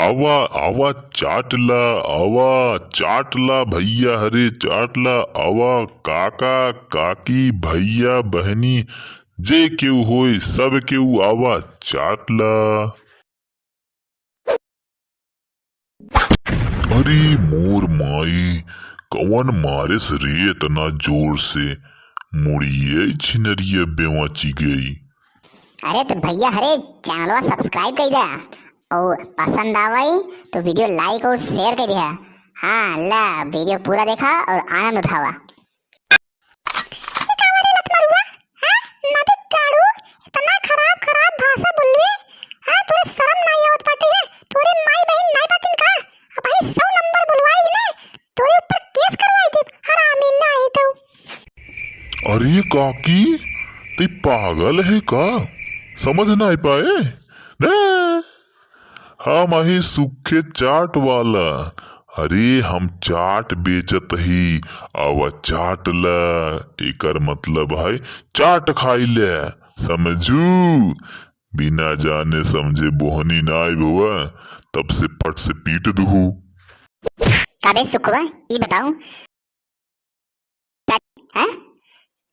आवा आवा चाटला, आवा चाटला भैया हरे चाटला, आवा काका काकी भैया बहनी जे केहू होय सब केहू आवा चाटला। अरे मोर माई कौन मारेस रे इतना जोर से, मुड़िए छिनरिए बेवाची गई। अरे तो भैया हरे चैनलवा सब्सक्राइब कर दिया और पसंद आवई तो वीडियो लाइक और शेयर कर दिया। हाँ ला वीडियो पूरा देखा और आनंद उठावा। अरे काकी ते पागल है का, समझ ना पाए ने? हम ही सूखे चाट वाला। अरे हम चाट बेचत ही, आवा चाट ला एकर मतलब है चाट खाई ले, समझू। बिना जाने समझे बोहनी ना आई बुआ, तब से पट से पीट दूँ। अबे सुखवा ये बताओ,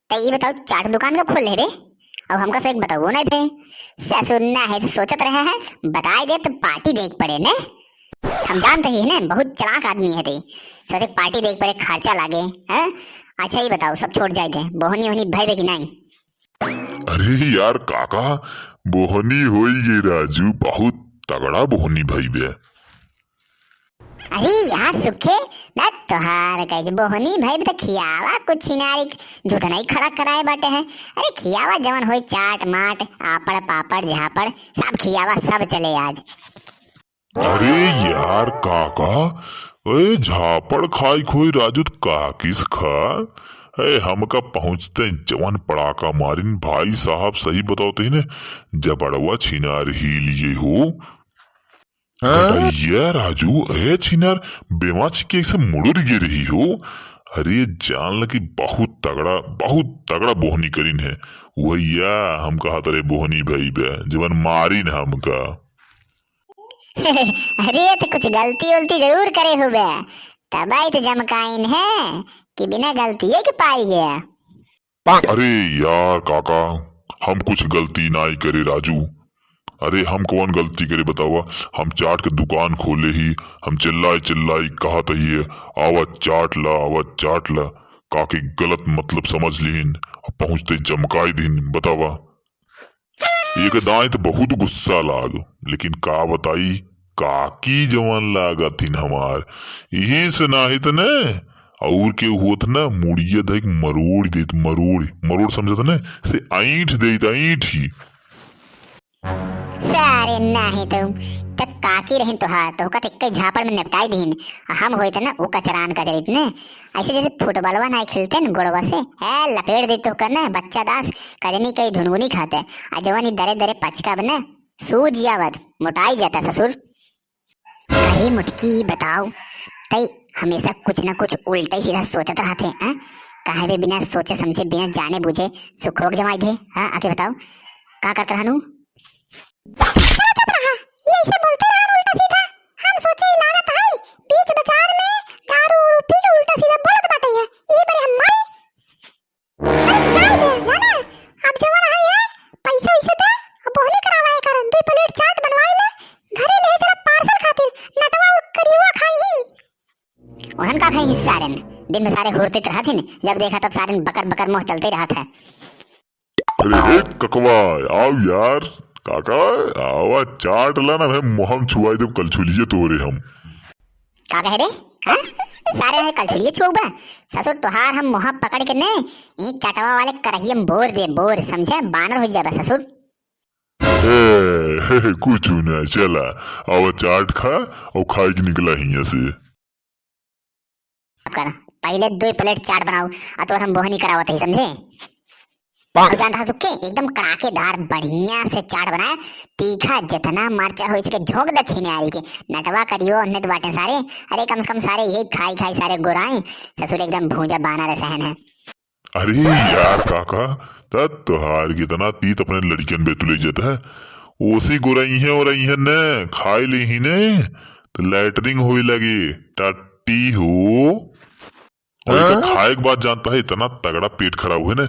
ये बताओ चाट दुकान का खोल ले बे, अब हमका से एक बताओ नहीं थे सुनना है तो सोचत रहे हैं, बताए दे तो पार्टी देख पड़े ने। हम जानते ही ना बहुत चालाक आदमी है ते, सोचे पार्टी देख पड़े खर्चा लागे हैं। अच्छा ये बताओ सब छोड़ जाएंगे बोहनी होनी भाई की नहीं? अरे यार काका बोहनी होई गे राजू, बहुत तगड़ा बोहनी भाई बे। अरे यार सुखे ना तोहार कह बोहनी भाई तो खियावा कुछ नारी झूठ नहीं खड़ा कराए बाटे हैं। अरे खियावा जवन होई चाट माट आपड़ पापड़ झापड़ सब खियावा सब चले आज। अरे यार काका ओए झापड़ खाई खोई राजू तो काकिस खा है, हमका पहुंचते जवन पड़ाका मारिन भाई साहब सही बताओते ही ने, जबड़वा छिनार ही लिए हो। ये राजू ए छिनार बेवाच के से मुड़र गे रही हो। अरे जान लगी बहुत तगड़ा बोहनी करीन है वैया, हम कहा तरे बोहनी भाई बे जवन मारिन हमका। अरे तो कुछ गलती उल्टी जरूर करे हो बे, तबाई तो जमकाइन है कि बिना गलती के पाई गया। अरे यार काका हम कुछ गलती ना ही करे राजू। अरे हम कौन गलती करे बतावा, हम चाट के दुकान खोले ही, हम चिल्लाई कहा तही आवा चाट ला, काकी गलत मतलब समझ लीन, पहुंचते जमकाई दिन बतावा। एक दाएं तो बहुत गुस्सा लाग, लेकिन का बताई काकी जवान लागा थीन हमार, यही से ना ही ने और के होत ना मुड़िए देख मरोड़ देत, मरोड़ समझत ने से ऐंठ देत ऐंठ ही। सारे नाही तो काकी रहिन तोहार तो का एक झापड़ में निपटाई दीन। हम होई त ना ओ कचरान कचरित ने ऐसे जैसे फुटबॉलवा नहीं खेलते न गोड़वा से है लपेट दे तो करना बच्चा दास कजनी कई धुनगुनी खाते आ जवानी दरे दरे पचका बना सूज जावत मोटाई जाता ससुर। अरे मुटकी बताओ तई हमेशा कुछ ना कुछ उल्टा सीधा सोचत रहते हैं, काहे बे बिना सोचे समझे बिना जाने बुझे सुखोक जमाई दे। हां आके बताओ का करत रहनु? चुप रहा, ये ऐसे बोलते रहा उल्टा सीधा। हम सोचे लागत है बीच बाजार में दारू और पी के उल्टा सीधा बोलत बाटे है, ये बड़े हम माई। अरे जाए दे जाना, अब जवान है ये पैसा इसे दे अब बोहनी करावाए कर, 2 प्लेट चाट बनवाई ले घरे ले चला पार्सल खातिर, नटवा और करिवा खाई ही। ओहन का खाई हिस्सा रन दिन में सारे हुरते रहत हैं, जब देखा तब सारे बकर मुंह चलते रहत है। अरे ककवा आओ यार काका आवा चाट ला ना, मैं मोहम छुआई दे कल छुलिए तोरे हम। का कहे रे हां सारे है कल छुलिए छुबा ससुर तोहार हम मोह पकड़ के ने ई चटवा वाले करहिए में बोर समझे बानर हो जाबा ससुर। कुछ ना चला आवा चाट खा और खाई के निकला हिया से। कर पहले 2 प्लेट चाट बनाओ आ तो हम बोहनी करावत ही समझे। और जानता सुखे एकदम कड़ाकेदार बढ़िया से चाट बनाए, तीखा जितना मरचा हो इसके झोंक दे छीने आरी के नटवा करियो अन्नत बाटे सारे। अरे कम से कम सारे यही खाई सारे गोराए ससुर एकदम भूजा बानर सहन है। अरे यार काका तोहार कितना तीत अपने लड़कियन बेतुले जत है, ओसी गुरई है और रही है ने खाई ली ही ने तो लैटरिंग हुई लगी टट्टी हो। और ये तो खाए के बाद जानता है इतना तगड़ा पेट खराब हुए ने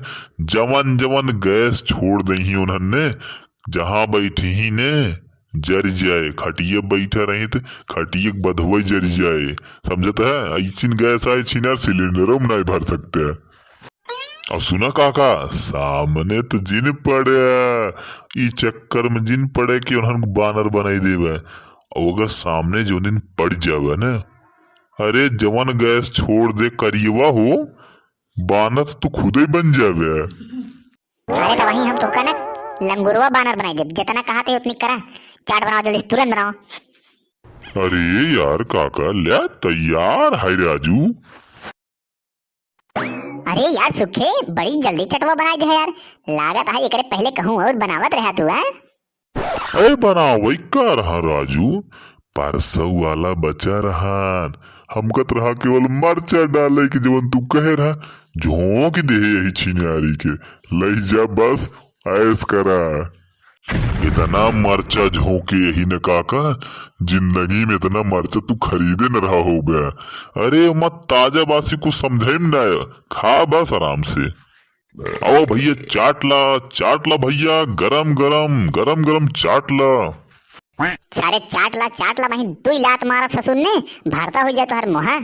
जवन जवन गैस छोड़ दी ही उन्होंने जहां बैठी ही ने जर जाए खटिए बैठे रही थे खटिए बधुआ जर जाए समझत है ऐसी गैस आए छिनार सिलेंडरों में नहीं भर सकते हैं। और सुना काका सामने तो जिन पड़े ई चक्कर में जिन पड़े कि उन्होंने बानर बनाई देवे और अगर सामने जो दिन पड़ जावे ना अरे जवन गैस छोड़ दे करिएवा हो बानर तो खुद ही बन जावे। अरे तो वहीं हम तो ना लंगुरवा बानर बनाई दे जितना कहा थे उतनी करा चाट बनाओ जल्दी तुरंत बनाओ। अरे यार काका ले तैयार है राजू। अरे यार सुखे बड़ी जल्दी चटवा बनाई दे यार लागत है एकरे पहले कहूं और बनावत रहा तू है। अरे बनाओ वही का रहा राजू परसों वाला बचा रहा हमकत रहा केवल मरचा डाले के जवन तू कहे रहा झोंक दे यही छिनारी के लई जा बस ऐस करा इतना मरचा झोंके यही न काका जिंदगी में इतना मरचा तू खरीदे न रहा हो गया। अरे मत ताजा बासी को समझे न खा बस आराम से। आओ भैया चाट ला भैया गरम गरम गरम गरम चाट ला। सारे चाट ला वहीं दुई लात मारब ससुर ने भरता हो जाए तो हर मुहा।